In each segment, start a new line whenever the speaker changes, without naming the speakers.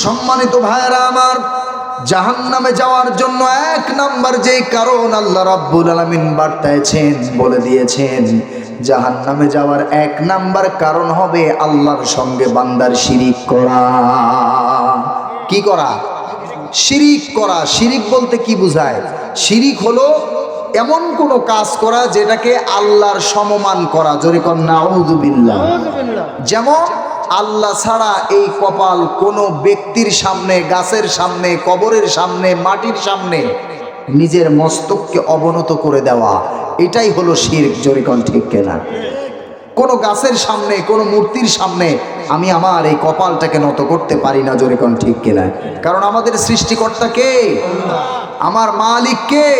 সম্মানিত ভাইরা আমার, জাহান্নামে যাওয়ার জন্য এক নাম্বার যে কারণ আল্লাহ রাব্বুল আলামিন বার্তায়ছেন, বলে দিয়েছেন, জাহান্নামে যাওয়ার এক নাম্বার কারণ হবে আল্লাহর সঙ্গে বান্দার শিরিক করা। কি করা? শিরিক করা। শিরিক বলতে কি বোঝায়? শিরিক হলো এমন কোনো কাজ করা যেটাকে আল্লাহর সমমান করা। জোরে কর নাউযুবিল্লাহ। যেমন আল্লাহ ছাড়া এই কপাল কোনো ব্যক্তির সামনে, গাছের সামনে, কবরের সামনে, মাটির সামনে নিজের মস্তককে অবনত করে দেওয়া, এটাই হলো শিরক। জোরে কর ঠিক কিনা? কোনো গাছের সামনে, কোনো মূর্তির সামনে আমি আমার এই কপালটাকে নত করতে পারি না। জোরে কর ঠিক কিনা? কারণ আমাদের সৃষ্টিকর্তা কে? আমার মালিক কে?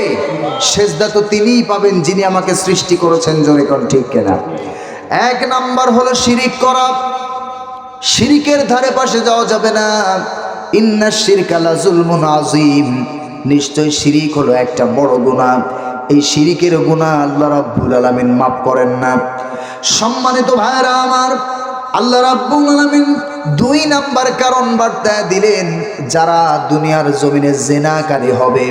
সেজদা তো তিনিই পাবেন যিনি আমাকে সৃষ্টি করেছেন। জোরে কর ঠিক কিনা? এক নাম্বার হলো শিরিক করা। শিরিকের ধারে পাশে যাওয়া যাবে না। ইন্নাশ শিরকা লাযুলমুন আযীম। নিশ্চয় শিরিক হলো একটা বড় গুনাহ। এই শিরিকের গুনাহ আল্লাহ রাব্বুল আলামিন মাফ করেন না। সম্মানিত ভাইরা আমার, আল্লাহ রাব্বুল আলামিন দুই নাম্বার কারণ বার্তায় দিলেন, যারা দুনিয়ার জমিনে জিনাকারী হবে,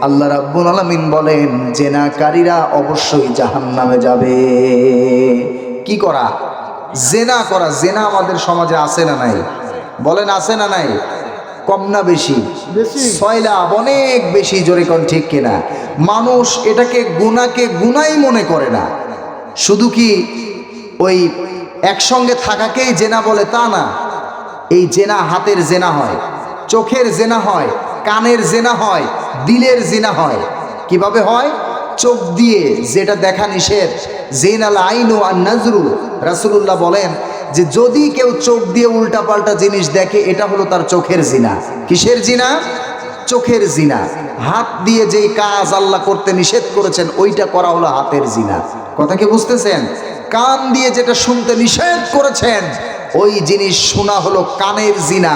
আল্লাহ রাব্বুল আলামিন বলেন জিনাকারীরা অবশ্যই জাহান্নামে যাবে। কি করা? জেনা করা। জেনা আমাদের সমাজে আছে না নাই? বলেন আছে না নাই? কম না বেশি? সয়লাভ অনেক বেশি। জোরে কোন ঠিক কিনা? মানুষ এটাকে গুনাহকে গুনাই মনে করে না। শুধু কি ওই একসঙ্গে থাকাকেই জেনা বলে তা না। এই জেনা হাতের জেনা হয়, চোখের জেনা হয়, কানের জেনা হয়, দিলের জেনা হয়। কিভাবে হয়? চোখ দিয়ে যেটা দেখা নিষেধ, জিনাল আইনু আন নাজরু। রাসূলুল্লাহ বলেন যে যদি কেউ চোখ দিয়ে উল্টাপাল্টা জিনিস দেখে, এটা হলো তার চোখের জিনা। কিসের জিনা? চোখের জিনা। হাত দিয়ে যেই কাজ আল্লাহ করতে নিষেধ করেছেন, ওইটা করা হলো হাতের জিনা। কথা কি বুঝতেছেন? কান দিয়ে যেটা শুনতে নিষেধ করেছেন, ওই জিনিস শোনা হলো কানের জিনা।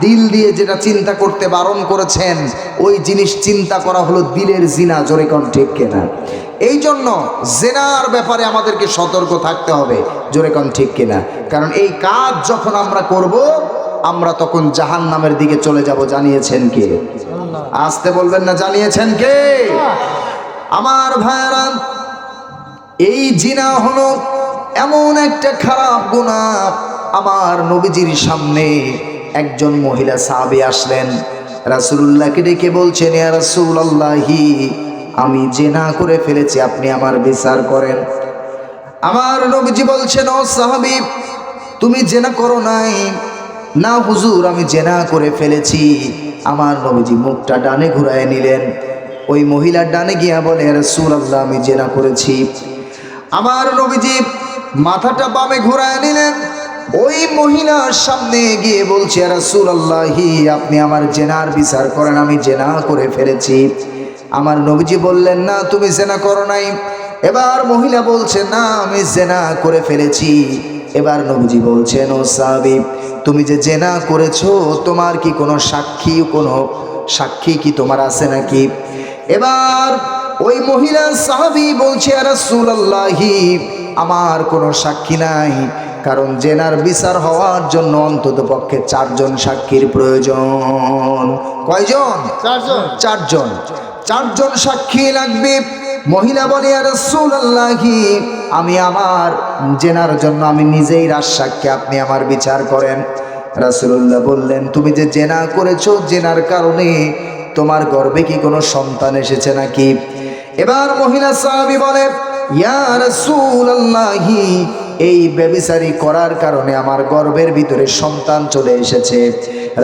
দিল দিয়ে যেটা চিন্তা করতে বারণ করেছেন, ওই জিনিস চিন্তা করা হলো দিলের জিনা। জোরে কোন ঠিক কিনা? এই জন্য জেনার ব্যাপারে আমাদেরকে সতর্ক থাকতে হবে। জোরে কোন ঠিক কিনা? কারণ এই কাজ যখন আমরা করব, আমরা তখন জাহান্নামের দিকে চলে যাব। জানিয়েছেন কে? আসতে বলবেন না, জানিয়েছেন কে? আমার ভাইরা, এই জিনা হলো এমন একটা খারাপ গুনাহ। আমার নবীজির সামনে একজন মহিলা সাহাবী আসলেন, রাসূলুল্লাহকে ডেকে বলছেন, ইয়া রাসূলুল্লাহি, আমি জিনা করে ফেলেছি, আপনি আমার বিচার করেন। আমার নবীজি বলছেন, ও সাহাবী, তুমি জিনা করো নাই? না হুজুর, আমি জিনা করে ফেলেছি। আমার নবীজি মুখটা ডানে ঘুরায় নিলেন। ওই মহিলা ডানে গিয়া বলে, ইয়া রাসূলুল্লাহ, আমি জিনা করেছি। আমার নবীজি মাথাটা বামে ঘুরায় নিলেন। ওই মহিলার সামনে গিয়ে বলছে, ইয়া রাসূলুল্লাহি, আপনি আমার জেনার বিচার করেন, আমি জেনা করে ফেলেছি। আমার নবীজি বললেন, না, তুমি জেনা করো নাই। এবার মহিলা বলছে, না, আমি জেনা করে ফেলেছি। এবার নবীজি বলছেন, ও সাহাবী, তুমি যে জেনা করেছো, তোমার কি কোনো সাক্ষী কি তোমার আছে নাকি? এবার ওই মহিলা সাহাবী বলছে, ইয়া রাসূলুল্লাহি, আমার কোনো সাক্ষী নাই। কারণ জেনার বিচার হওয়ার জন্য অন্তত পক্ষে 4 জন সাক্ষীর প্রয়োজন। কয়জন? 4 জন। 4 জন সাক্ষী লাগবে। মহিলা বলে, ইয়া রাসূলুল্লাহি, আমি আমার জেনার জন্য আমি নিজেই রাজসাক্ষী, আপনি আমার বিচার করেন। রাসূলুল্লাহ বললেন, তুমি যে জেনা করেছো, জেনার কারণে তোমার গর্ভে কি কোনো সন্তান এসেছে নাকি? এবার মহিলা সাহাবী বলে, ইয়া রাসূলুল্লাহি, এই ব্যভিচারী করার কারণে আমার গর্ভের ভিতরে সন্তান চলে এসেছে।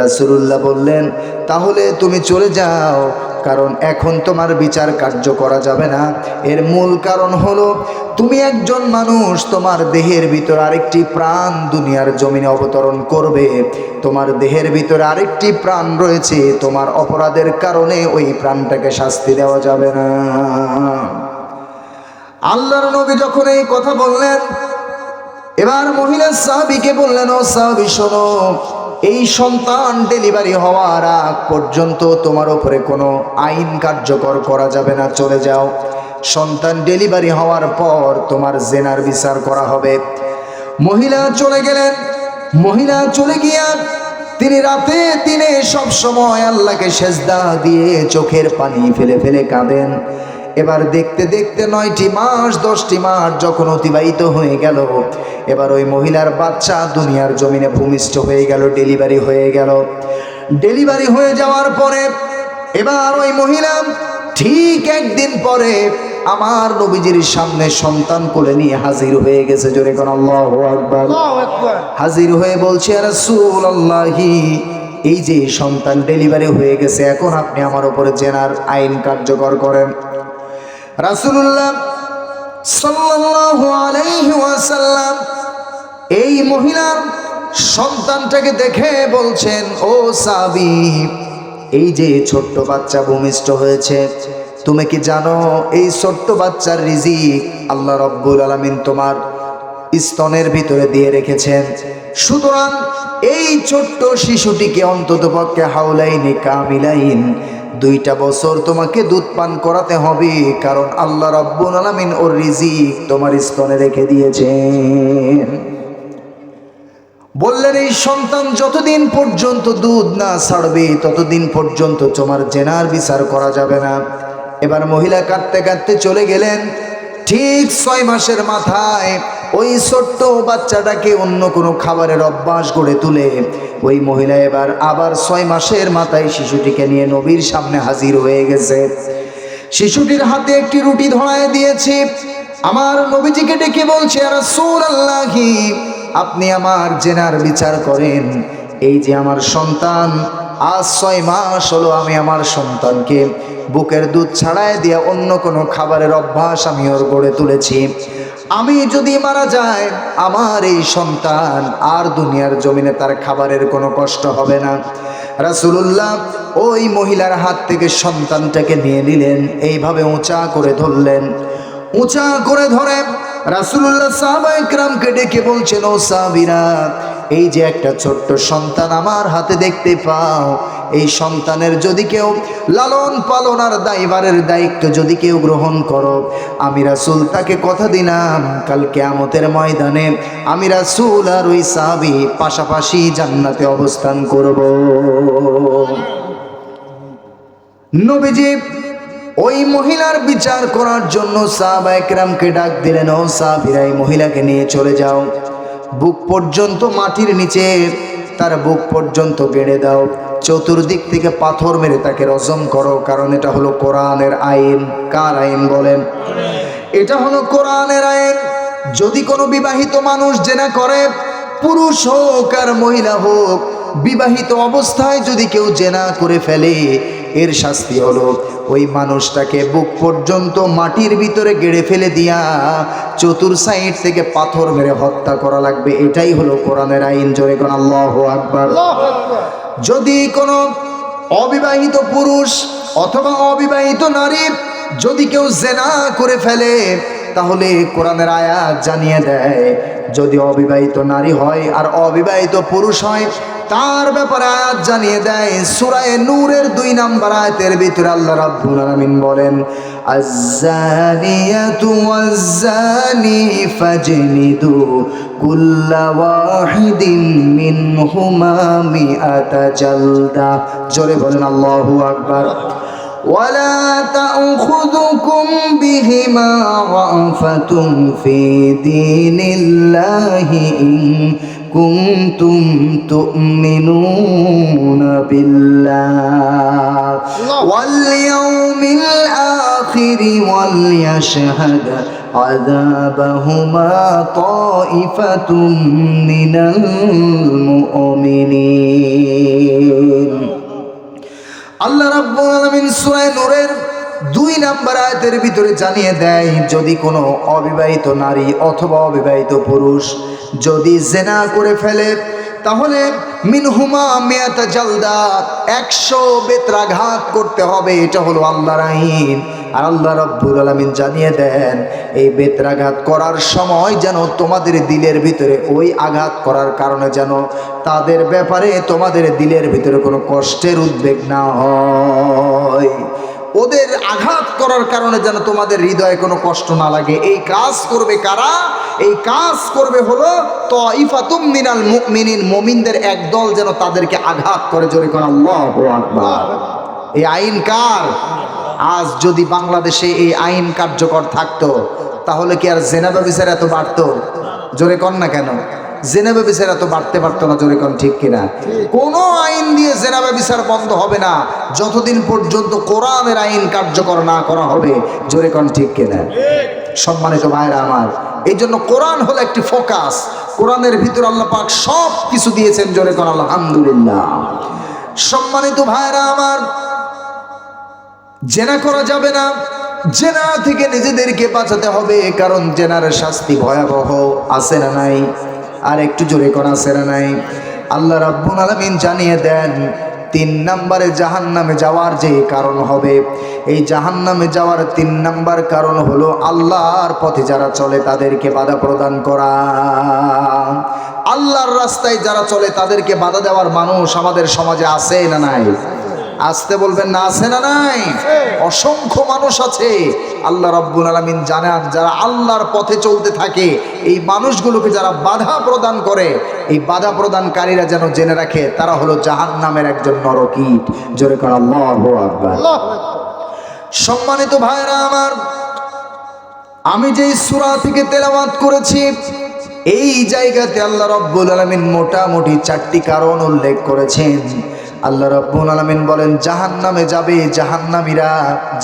রাসূলুল্লাহ বললেন, তাহলে তুমি চলে যাও, কারণ এখন তোমার বিচার কার্য করা যাবে না। এর মূল কারণ হলো, তুমি একজন মানুষ, তোমার দেহের ভিতর আরেকটি প্রাণ দুনিয়ার জমিনে অবতরণ করবে। তোমার দেহের ভিতরে আরেকটি প্রাণ রয়েছে, তোমার অপরাধের কারণে ওই প্রাণটাকে শাস্তি দেওয়া যাবে না। আল্লাহর নবী যখন এই কথা বললেন, এবার মহিলা সাহাবীকে বললেন, ও সাহাবী, শোনো, এই সন্তান ডেলিভারি হওয়ার আগ পর্যন্ত তোমার উপরে কোনো আইন কার্যকর করা যাবে না, চলে যাও। সন্তান ডেলিভারি হওয়ার পর তোমার জেনার বিচার করা হবে। মহিলা চলে গেলেন। মহিলা চলে গিয়া তিনি রাতে দিনে সব সময় আল্লাহকে সেজদা দিয়ে চোখের পানি ফেলে ফেলে কাঁদেন। এবার দেখতে দেখতে 9টি মাস 10টি মাস যখন অতিবাহিত হয়ে গেল, এবার ওই মহিলার বাচ্চা দুনিয়ার জমিনে ভূমিষ্ঠ হয়ে গেল, ডেলিভারি হয়ে গেল। ডেলিভারি হয়ে যাওয়ার পরে এবার ওই মহিলা ঠিক একদিন পরে আমার নবীজির সামনে সন্তান কোলে নিয়ে হাজির হয়ে গেছে। জোরে কোন আল্লাহু আকবার। হাজির হয়ে বলছে, ইয়া রাসূলুল্লাহি, এই যে সন্তান ডেলিভারি হয়ে গেছে, এখন আপনি আমার উপরে জেনার আইন কার্যকর করেন। রাসূলুল্লাহ সাল্লাল্লাহু আলাইহি ওয়াসাল্লাম এই মহিলার সন্তানটাকে দেখে বলছেন, ও সাহাবী, এই যে ছোট্ট বাচ্চা ভূমিষ্ঠ হয়েছে, তুমি কি জানো এই ছোট্ট বাচ্চার রিজিক আল্লাহ রাব্বুল আলামিন তোমার স্তনের ভিতরে দিয়ে রেখেছেন। সুতরাং এই ছোট্ট শিশুটিকে অন্ততপক্ষে হাওলাইনি কামিলাইন 2টা বছর তোমাকে দুধ পান করাতে হবে, কারণ আল্লাহ রাব্বুল আলামিন ওর রিজিক তোমার স্তনে রেখে দিয়েছেন। বললেন, এই সন্তান যতদিন পর্যন্ত দুধ না ছাড়বে ততদিন পর্যন্ত তোমার জেনার বিচার করা যাবে না। এবার মহিলা কাঁদতে কাঁদতে চলে গেলেন। ঠিক 6 মাসের মাথায় ওই ছোট্ট বাচ্চাটাকে অন্য কোনো খাবারের অভ্যাস গড়ে তুলে ওই মহিলা এবার আবার 6 মাসের মাথায় শিশুটিকে নিয়ে নবীর সামনে হাজির হয়ে গেছে। শিশুটির হাতে একটি রুটি ধরায় দিয়েছে। আমার নবীজিকে ডেকে বলছে, ইয়া রাসূলুল্লাহি, আপনি আমার জেনার বিচার করেন। এই যে আমার সন্তান, আজ 6 মাস হলো আমি আমার সন্তানকে বুকের দুধ ছাড়ায় দিয়ে অন্য কোনো খাবারের অভ্যাস আমি ওর গড়ে তুলেছি। আমি যদি মারা যাই, আমার এই সন্তান আর দুনিয়ার জমিনে তার খাবারের কোনো কষ্ট হবে না। রাসূলুল্লাহ ওই মহিলার হাত থেকে সন্তানটাকে নিয়ে নিলেন, এইভাবে উঁচা করে ধরলেন। উঁচা করে ধরে রাসূলুল্লাহ সাহাবায়ে কেরামকে ডেকে বলছেন, ও সাহাবীরা, এই যে একটা ছোট্ট সন্তান আমার হাতে দেখতে পাও, এই সন্তানের যদি কেউ লালন পালন আর দায়ভারের দায়িত্ব যদি কেউ গ্রহণ করো, আমি রাসূল তাকে কথা দিলাম কাল কিয়ামতের ময়দানে আমি রাসূল আর ওই সাহাবী পাশাপাশি জান্নাতে অবস্থান করব। নবীজি ওই মহিলার বিচার করার জন্য সাহাবায়ে কেরামকে ডাক দিলেন, ও সাহাবীরা, এই মহিলাকে নিয়ে চলে যাও, বুক পর্যন্ত মাটির নিচে তার বুক পর্যন্ত গেড়ে দাও, চতুর্দিক থেকে পাথর মেরে তাকে রজম করো, কারণ এটা হলো কোরআনের আইন। কার আইন বলেন? এটা হলো কোরআনের আইন। যদি কোনো বিবাহিত মানুষ জেনা করে, পুরুষ হোক আর মহিলা হোক, বিবাহিত অবস্থায় যদি কেউ জেনা করে ফেলে, এর শাস্তি হলো ওই মানুষটাকে বুক পর্যন্ত মাটির ভিতরে গেড়ে ফেলে দিয়া চতুর সাইড থেকে পাথর মেরে হত্যা করা লাগবে। এটাই হলো কোরআনের আইন। জোরে কোন আল্লাহু আকবার। যদি কোনো অবিবাহিত পুরুষ অথবা অবিবাহিত নারী যদি কেউ জেনা করে ফেলে, তাহলে কোরআনের আয়াত জানিয়ে দেয়, যদি অবিবাহিত নারী হয় আর অবিবাহিত পুরুষ হয়, তার ব্যাপারে আয়াত জানিয়ে দেয়। সূরা নূরের 2 নম্বর আয়াতের ভিতরে আল্লাহ রাব্বুল আলামিন বলেন, আয-যানিয়াতু ওয়াজ-যানি ফাজনিদু কুল্লা ওয়াহিদিন মিনহুমা মিআতা জালদা। জোরে বলেন আল্লাহু আকবার। ولا تأخذكم بهما رأفة في دين الله إن كنتم تؤمنون بالله واليوم الآخر وليشهد عذابهما طائفة من المؤمنين। আল্লাহ রাব্বুল আলামিন সূরা নূরের 2 নম্বর আয়াতের ভিতরে জানিয়ে দেয়, যদি কোনো অবিবাহিত নারী অথবা অবিবাহিত পুরুষ যদি জেনা করে ফেলে, তাহলে মিনহুমা মিয়াতা জালদা, 100 বেত্রাঘাত করতে হবে। এটা হলো আল্লাহর আইন। আর আল্লাহ রাব্বুল আলামিন জানিয়ে দেন, এই বেত্রাঘাত করার সময় যেন তোমাদের দিলের ভিতরে ওই আঘাত করার কারণে যেন তাদের ব্যাপারে তোমাদের দিলের ভিতরে কোনো কষ্টের উদ্বেগ না হয়। ওদের আঘাত করার কারণে যেন তোমাদের হৃদয়ে কোনো কষ্ট না লাগে। এই কাজ করবে কারা? এই কাজ করবে হলো তাইফাতুম মিনাল মুমিনিন, মুমিনদের একদল যেন তাদেরকে আঘাত করে। জোরে কোন আল্লাহু আকবার। এই আইন কার? আজ যদি বাংলাদেশে এই আইন কার্যকর থাকতো তাহলে কি আর জেনা ব্যভিচার এত বাড়তো? জোরে কন না কেন? জেনা ব্যভিচার এত বাড়তে পারতো না। জোরে কন ঠিক কিনা? কোনো আইন দিয়ে জেনা ব্যভিচার বন্ধ হবে না যতদিন পর্যন্ত কোরআনের আইন কার্যকর না করা হবে। জোরে কন ঠিক কিনা? সম্মানিত ভাইরা আমার, এই জন্য কোরআন হলো একটি ফোকাস। কোরআনের ভিতর আল্লাহ পাক সব কিছু দিয়েছেন। জোরে কন আলহামদুলিল্লাহ। সম্মানিত ভাইরা আমার, জেনা করা যাবে না। জেনা থেকে নিজেদেরকে বাঁচাতে হবে, কারণ জেনার শাস্তি ভয়াবহ। আছে না নাই? আর একটু জোরে কোন আছে না নাই? আল্লাহ রাব্বুল আলামিন জানিয়ে দেন 3 নম্বরে জাহান্নামে যাওয়ার যে কারণ হবে, এই জাহান্নামে যাওয়ার 3 নম্বর কারণ হলো আল্লাহর পথে যারা চলে তাদেরকে বাধা প্রদান করা। আল্লাহর রাস্তায় যারা চলে তাদেরকে বাধা দেওয়ার মানুষ আমাদের সমাজে আছে না নাই? আসতে বলবেন না, আছে না নাই? অসংখ্য মানুষ আছে। আল্লাহ রাব্বুল আলামিন জানান যারা আল্লাহর পথে চলতে থাকে এই মানুষগুলোকে যারা বাধা প্রদান করে, এই বাধা প্রদানকারীরা যেন জেনে রাখে তারা হলো জাহান্নামের একজন নরকীট। জোরে করে আল্লাহু আকবার। সম্মানিত ভাইরা আমার, আমি যেই সূরা থেকে তেলাওয়াত করেছি এই জায়গাতে আল্লাহ রাব্বুল আলামিন মোটামুটি 4টি কারণ উল্লেখ করেছেন। আল্লাহ রাব্বুল আলামিন বলেন জাহান্নামে যাবে জাহান্নামীরা,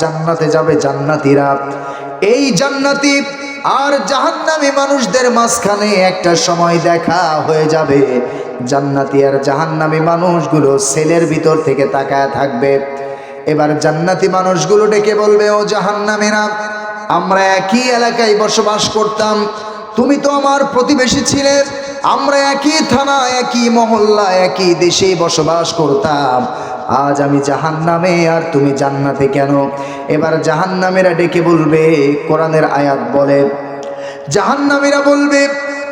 জান্নাতে যাবে জান্নাতীরা। এই জান্নাতি আর জাহান্নামী মানুষদের মাঝখানে একটা সময় দেখা হয়ে যাবে। জান্নাতি আর জাহান্নামী মানুষগুলো সেলের ভিতর থেকে তাকায় থাকবে। এবার জান্নাতি মানুষগুলো ডেকে বলবে, ও জাহান্নামীরা, আমরা একই এলাকায় বসবাস করতাম, তুমি তো আমার প্রতিবেশী ছিলে, আমরা একই থানা, একই মহল্লা, একই দেশে বসবাস করতাম। আজ আমি জাহান্নামে আর তুমি জান্নাতে কেন? এবার জাহান্নামীরা ডেকে বলবে, কোরআনের আয়াত বলে, জাহান্নামীরা বলবে,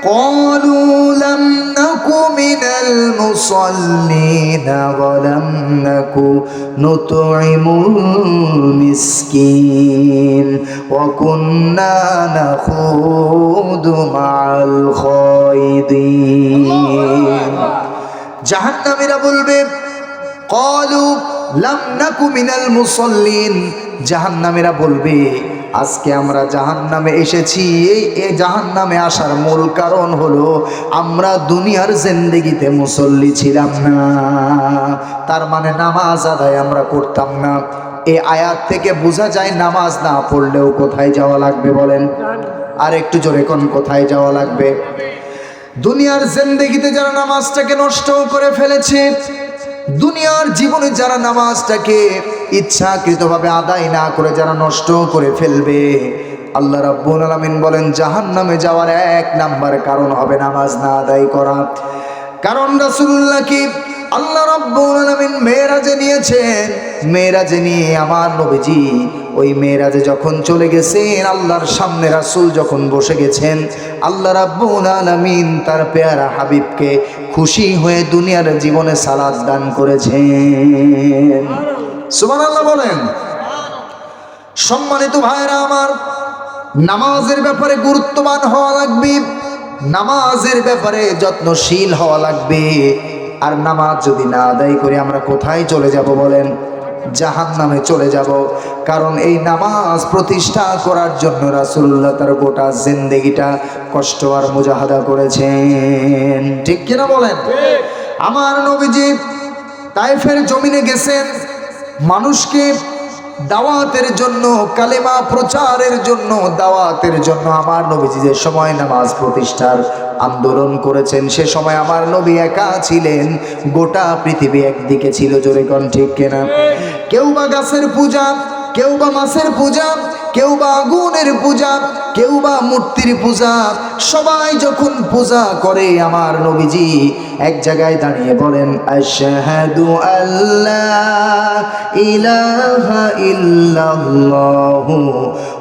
ক্বালু লাম নাকু মিনাল মুসাল্লিনা ওয়া লাম নাকু নুতঈমুল মিসকিন ওয়া কুন্না নাখুদু মাআল খায়দিন। জাহান্নামীরা বলবে, ক্বালু লাম নাকু মিনাল মুসাল্লিন, জাহান্নামীরা বলবে আজকে আমরা জাহান্নামে এসেছি, এই জাহান্নামে আসার মূল কারণ হলো আমরা দুনিয়ার জিন্দেগিতে মুসল্লি ছিলাম না, তার মানে নামাজ আদায় আমরা করতাম না। এই আয়াত থেকে বোঝা যায় নামাজ না পড়লেও কোথায় যাওয়া লাগবে বলেন? আর একটু জোরে কোন, কোথায় যাওয়া লাগবে? দুনিয়ার জিন্দেগিতে যারা নামাজটাকে নষ্ট করে ফেলেছে, দুনিয়ার জীবনে যারা নামাজটাকে ইচ্ছাকৃতভাবে আদায় না করে যারা নষ্ট করে ফেলবে, আল্লাহ রাব্বুল আলামিন বলেন জাহান্নামে যাওয়ার 1 নাম্বার কারণ হবে নামাজ না আদায় করা। কারণ রাসূলুল্লাহকে আল্লাহ রাব্বুল আলামিন মেরাজে নিয়েছেন। মেরাজে নিয়ে আমার নবীজি ওই মেরাজে যখন চলে গেছেন, আল্লাহর সামনে রাসূল যখন বসে গেছেন, আল্লাহ রাব্বুল আলামিন তার পেয়ারা হাবিবকে খুশি হয়ে দুনিয়ার জীবনে সালাত দান করেছেন। সুবহানাল্লাহ বলেন। সম্মানিত ভাইরা আমার, নামাজের ব্যাপারে গুরুত্ববান হওয়া লাগবে, নামাজের ব্যাপারে যত্নশীল হওয়া লাগবে। আর নামাজ যদি না আদায় করে আমরা কোথায় চলে যাব বলেন? জাহান্নামে চলে যাব। কারণ এই নামাজ প্রতিষ্ঠা করার জন্য রাসূলুল্লাহ তার গোটা জিন্দেগিটা কষ্ট আর মুজাহাদা করেছেন। ঠিক কিনা বলেন? আমার নবীজি তায়েফের জমিনে গেছেন মানুষকে দাওয়াতের জন্য, কালেমা প্রচারের জন্য, দাওয়াতের জন্য। আমার নবীজি যে সময় নামাজ প্রতিষ্ঠার আন্দোলন করেছেন সে সময় আমার নবী একা ছিলেন, গোটা পৃথিবী একদিকে ছিল। জোরে কোন ঠিক কিনা? কেউ বা গাছের পূজা, কেউ বা মাছের পূজা, কেউ বা আগুনের পূজা, কেউ বা মূর্তির পূজা। সবাই যখন পূজা করে আমার নবীজি এক জায়গায় দাঁড়িয়ে বলেন, আশহাদু আল্লা ইলাহা ইল্লাল্লাহু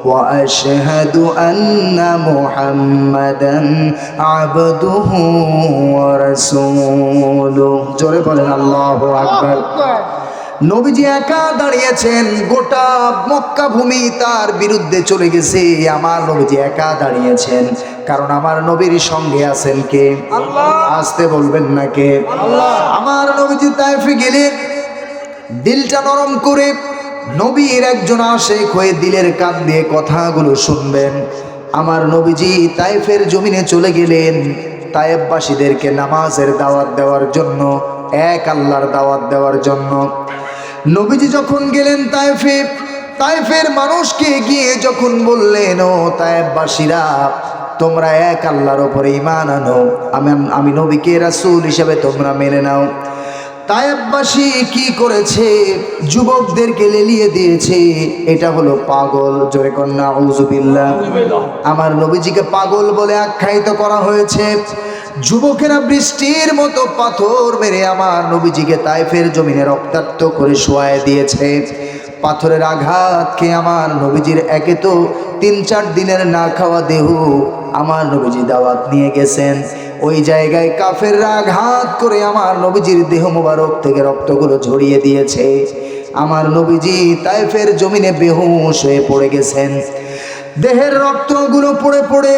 ওয়া আশহাদু আন্না মুহাম্মাদান আবদুহু ওয়া রাসূলুহু। জোরে বলেন আল্লাহু আকবার। নবীজি একা দাঁড়িয়েছেন, গোটা মক্কা ভূমি তার বিরুদ্ধে চলে গেছে, আমার নবীজি একা দাঁড়িয়েছেন। কারণ আমার নবীর সঙ্গে আছেন কে? আল্লাহ। আসতে বলবেন না কে? আল্লাহ। আমার নবীজি তায়েফে গেলেন দিলটা নরম করে, নবীর একজন আশেক হয়ে দিলের কান দিয়ে কথাগুলো শুনবেন। আমার নবীজি তায়েফের জমিনে চলে গেলেন তায়েফবাসীদেরকে নামাজের দাওয়াত দেওয়ার জন্য, এক আল্লাহর দাওয়াত দেওয়ার জন্য। নবীজি যখন গেলেন তায়েফে, তায়েফের মানুষকে গিয়ে যখন বললেন, ও তায়েফবাসীরা, তোমরা এক আল্লাহর ওপরে ঈমান আনো, আমি নবীকে রাসূল হিসেবে তোমরা মেনে নাও। তায়েফবাসী কি করেছে? যুবকদেরকে লেলিয়ে দিয়েছে। এটা হলো পাগল। জোরে কন্যা আউযুবিল্লাহ। আমার নবীজিকে পাগল বলে আখ্যায়িত করা হয়েছে। যুবকেরা বৃষ্টির মতো পাথর মেরে আমার নবীজিকে তায়েফের জমিনে রক্তাক্ত করে শোয়ায় দিয়েছে। পাথরের আঘাত খেয়ে আমার নবীজির একে তো 3-4 দিনের না খাওয়া দেহ, আমার নবীজি দাওয়াত নিয়ে গেছেন। ওই জায়গায় কাফেররা আঘাত করে আমার নবীজির দেহ মোবারক থেকে রক্তগুলো ঝরিয়ে দিয়েছে। আমার নবীজি তায়েফের জমিনে বেহুশ হয়ে পড়ে গেছেন। দেহের রক্তগুলো পড়ে পড়ে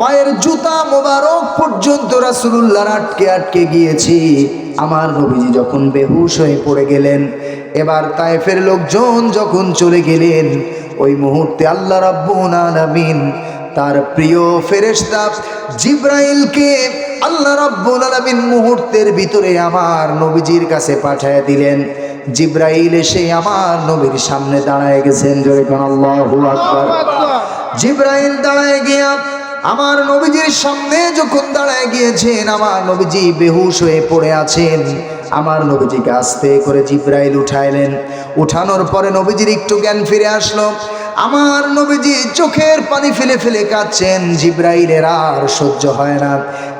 পায়ের জুতা মোবারক পর্যন্ত রাসূলুল্লাহর আটকে আটকে গিয়েছি। আমার নবীজি যখন বেহুশ হয়ে পড়ে গেলেন, এবার তায়েফের লোকজন যখন চলে গেলেন, ওই মুহূর্তে আল্লাহ রাব্বুল আলামিন তার প্রিয় ফেরেশতা জিবরাইলকে আল্লাহ রাব্বুল আলামিন মুহূর্তের ভিতরে আমার নবীজির কাছে পাঠিয়ে দিলেন। জিবরাইল এসে আমার নবীর সামনে দাঁড়ায় গেছেন। জোরে কোন আল্লাহু আকবার। জিবরাইল দাঁড়ায় গিয়া আমার নবীজির সামনে যখন দাঁড়ায় গিয়েছেন, আমার নবীজি বেহুশ হয়ে পড়ে আছেন। আমার নবীজিকে আস্তে করে জিবরাইল উঠাইলেন। উঠানোর পরে নবীজির একটু জ্ঞান ফিরে আসলো। আমার নবীজি চোখের পানি ফেলে ফেলে কাঁদছেন। জিবরাইলের আর সহ্য হয় না।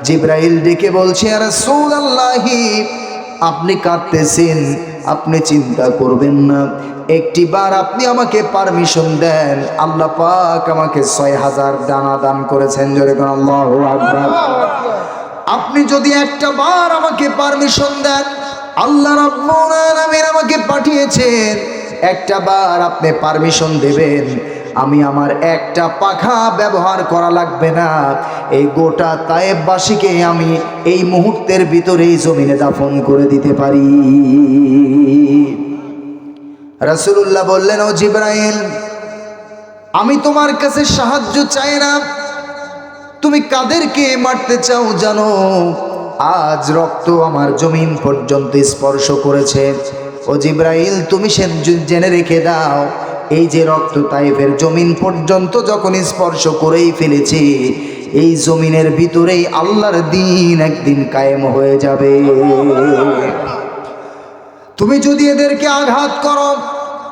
জিবরাইল ডেকে বলছে, ইয়া রাসূলুল্লাহি, আপনি কাঁদতেছেন, আপনি চিন্তা করবেন না, একটিবার আপনি আমাকে পারমিশন দেন। আল্লাহ পাক আমাকে 6000 ডানা দান করেছেন। জোরে কোন আল্লাহু আকবার। আপনি যদি একটা বার আমাকে পারমিশন দেন, আল্লাহ রাব্বুল আলামিন আমাকে পাঠিয়েছেন, একটা বার আপনি পারমিশন দেবেন, আমি আমার একটা পাখা ব্যবহার করা লাগবে না, এই গোটা তায়েফবাসীকে আমি এই মুহূর্তের ভিতরেই জমিনে দাফন করে দিতে পারি। রাসূলুল্লাহ বললেন, ও জিবরাইল, আমি তোমার কাছে সাহায্য চাই না, তুমি কাদেরকে মারতে চাও জানো? আজ রক্ত আমার জমিন পর্যন্ত স্পর্শ করেছে। ও জিবরাইল, তুমি জেনে রেখে দাও, এই যে রক্ত তায়েফের জমিন পর্যন্ত যখন স্পর্শ করেই ফেলেছে, এই জমিনের ভিতরেই আল্লাহর দ্বীন একদিন কায়েম হয়ে যাবে। তুমি যদি এদেরকে আঘাত করো,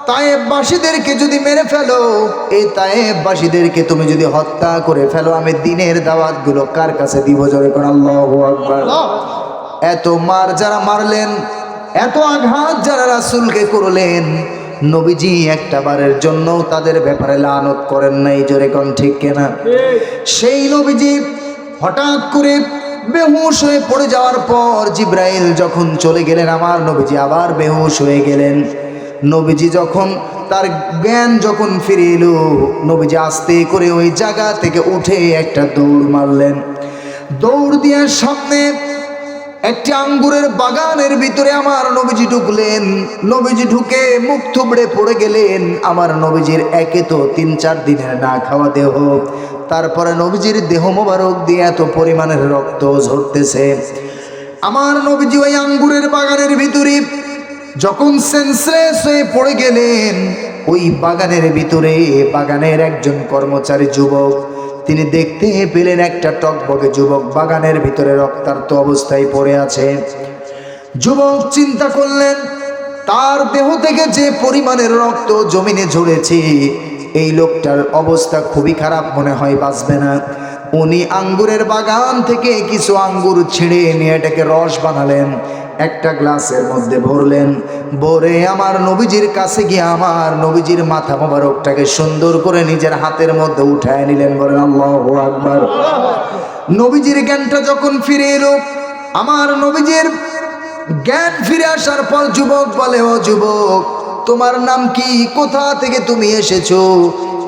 তায়েফবাসীদেরকে যদি মেরে ফেলো, এই তায়েফবাসীদেরকে তুমি যদি হত্যা করে ফেলো, আমি দ্বীনের দাওয়াতগুলো কার কাছে দিব? জোরে কোন আল্লাহু আকবার। এত মার যারা মারলেন, এত আঘাত যারা রাসূলকে করলেন, নবীজি একটা বারের জন্য তাদের ব্যাপারে লানত করেন নাই। জোরে কোন ঠিক কিনা? সেই নবীজি হঠাৎ করে বেহুশ হয়ে পড়ে যাওয়ার পর জিবরাইল যখন চলে গেলেন, আমার নবীজি আবার বেহুশ হয়ে গেলেন। নবীজি যখন তার জ্ঞান যখন ফিরে এলো, নবীজি আস্তে করে ওই জায়গা থেকে উঠে একটা দৌড় মারলেন। দৌড় দিয়ে সামনে একটি আঙ্গুরের বাগানের ভিতরে আমার নবীজি ঢুকলেন। নবীজি ঢুকে মুখ থুবড়ে পড়ে গেলেন। আমার নবীজির একে তো 3-4 দিনের না খাওয়া দেহ, তারপরে নবীজির দেহ মোবারক দিয়ে এত পরিমাণের রক্ত ঝরতেছে। আমার নবীজি ওই আঙ্গুরের বাগানের ভিতরে যখন সেন্সলেস হয়ে পড়ে গেলেন, ওই বাগানের ভিতরে বাগানের একজন কর্মচারী যুবক, তিনি দেখতে পেলেন একটা টকবগে যুবক বাগানের ভিতরে রক্তাক্ত অবস্থায় পড়ে আছে। যুবক চিন্তা করলেন, তার দেহ থেকে যে পরিমাণের রক্ত জমিনে ঝরেছে, এই লোকটার অবস্থা খুবই খারাপ, মনে হয় বাঁচবে না। উনি আঙ্গুরের বাগান থেকে কিছু আঙ্গুর ছিঁড়ে নিয়ে এটাকে রস বানালেন, একটা গ্লাসের মধ্যে ভরলেন। ভরে আমার নবীজির কাছে গিয়ে আমার নবীজির মাথা মোবারকটাকে সুন্দর করে নিজের হাতের মধ্যে উঠায় নিলেন। বলেন আল্লাহু আকবার। নবীজির জ্ঞানটা যখন ফিরে এলো, আমার নবীজির জ্ঞান ফিরে আসার পর যুবক বলে, ও যুবক, তোমার নাম কি? কোথা থেকে তুমি এসেছো?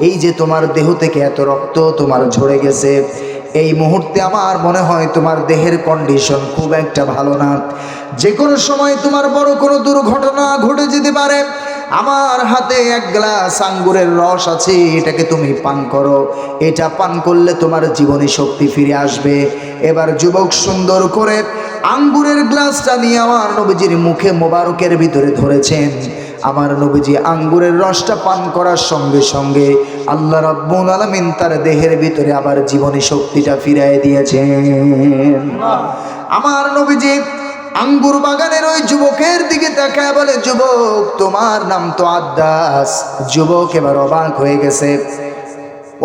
এই যে তোমার দেহ থেকে এত রক্ত তোমার ঝরে গেছে, এই মুহূর্তে আমার মনে হয় তোমার দেহের কন্ডিশন খুব একটা ভালো না। যে কোনো সময় তোমার বড় কোনো দুর্ঘটনা ঘটে যেতে পারে। আমার হাতে এক গ্লাস আঙ্গুরের রস আছে, এটাকে তুমি পান করো। এটা পান করলে তোমার জীবনী শক্তি ফিরে আসবে। এবার যুবক সুন্দর করে আঙ্গুরের গ্লাসটা নিয়ে আমার নবীজির মুখে মোবারকের ভিতরে ধরেছেন। আমার নবীজি আঙ্গুরের রসটা পান করার সঙ্গে সঙ্গে আল্লাহ রাব্বুল আলামিন তার দেহের ভিতরে আবার জীবনী শক্তিটা ফিরিয়ে দিয়েছেন। আমার নবীজি আঙ্গুর বাগানের ওই যুবকের দিকে তাকায় বলে, যুবক, তোমার নাম তো আদ্দাস। যুবক এবার অবাক হয়ে গেছে।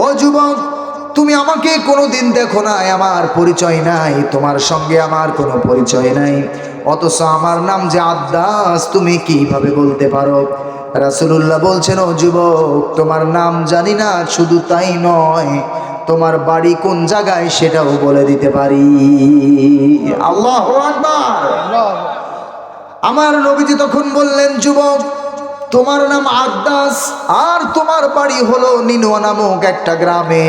ও যুবক, তুমি আমাকে কোনোদিন দেখো নাই, আমার পরিচয় নাই, তোমার সঙ্গে আমার কোনো পরিচয় নাই, অথচ আমার নাম যে আদ্দাস তুমি কিভাবে বলতে পারো? রাসূলুল্লাহ বলছেন, ও যুবক, তোমার নাম জানি না, শুধু তাই নয়, তোমার বাড়ি কোন জায়গায় সেটাও বলে দিতে পারি। আল্লাহু আকবার। আমার নবীজি তখন বললেন, যুবক, তোমার নাম আদ্দাস আর তোমার বাড়ি হলো নিনুয়া নামক একটা গ্রামে।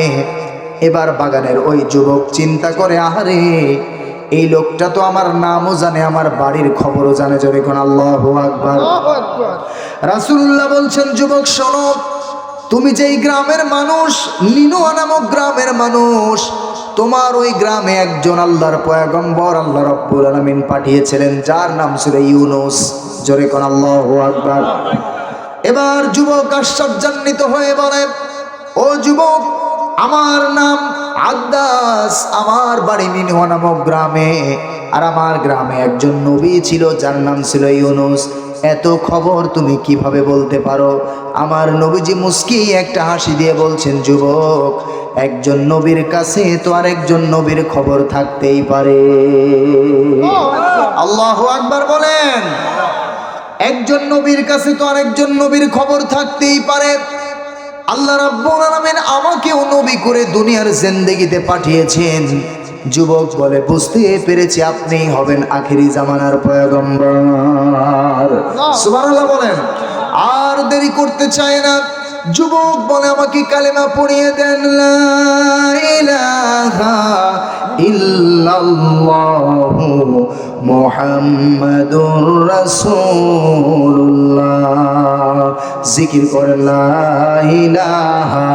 এবার বাগানের ওই যুবক চিন্তা করে, আহারে, এই লোকটা তো আমার নামও জানে, আমার বাড়ির খবরও জানে। জোরে কোন আল্লাহু আকবার। রাসূলুল্লাহ বলছেন, যুবক শোনো, তুমি যেই গ্রামের মানুষ, নিনুয়া নামক গ্রামের মানুষ, তোমার ওই গ্রামে একজন আল্লাহর পয়গম্বর আল্লাহ রাব্বুল আলামিন পাঠিয়েছিলেন, যার নাম ছিল ইউনূস। জোরে কোন আল্লাহু আকবার। এবার যুবক আশ্চর্যান্বিত হয়ে বলে, ও যুবক, আমার নাম আদ্দাস, আমার বাড়ি নিনুয়া নামক গ্রামে, আর আমার গ্রামে একজন নবী ছিল যার নাম ছিল ইউনূস। এত খবর তুমি কিভাবে বলতে পারো? আমার নবীজি মুস্কি একটা হাসি দিয়ে বলছেন, যুবক, একজন নবীর কাছে তো আরেকজন নবীর খবর থাকতেই পারে। আল্লাহু আকবার বলেন। একজন নবীর কাছে তো আরেকজন নবীর খবর থাকতেই পারে। আল্লাহ রাব্বুল আলামিন আমাকেও নবী করে দুনিয়ার জিন্দেগিতে পাঠিয়েছেন। যুবক বলে, বুঝতে পেরেছি, আপনি হবেন আখিরি জামানার পয়গম্বর। সুবহানাল্লাহ বলেন। আর দেরি করতে চায় না। যুবক বলে, আমাকে কালেমা পড়িয়ে দেন, লা ইলাহা ইল্লাল্লাহু মুহাম্মাদুর রাসূলুল্লাহ। জিকির করেন, লা ইলাহা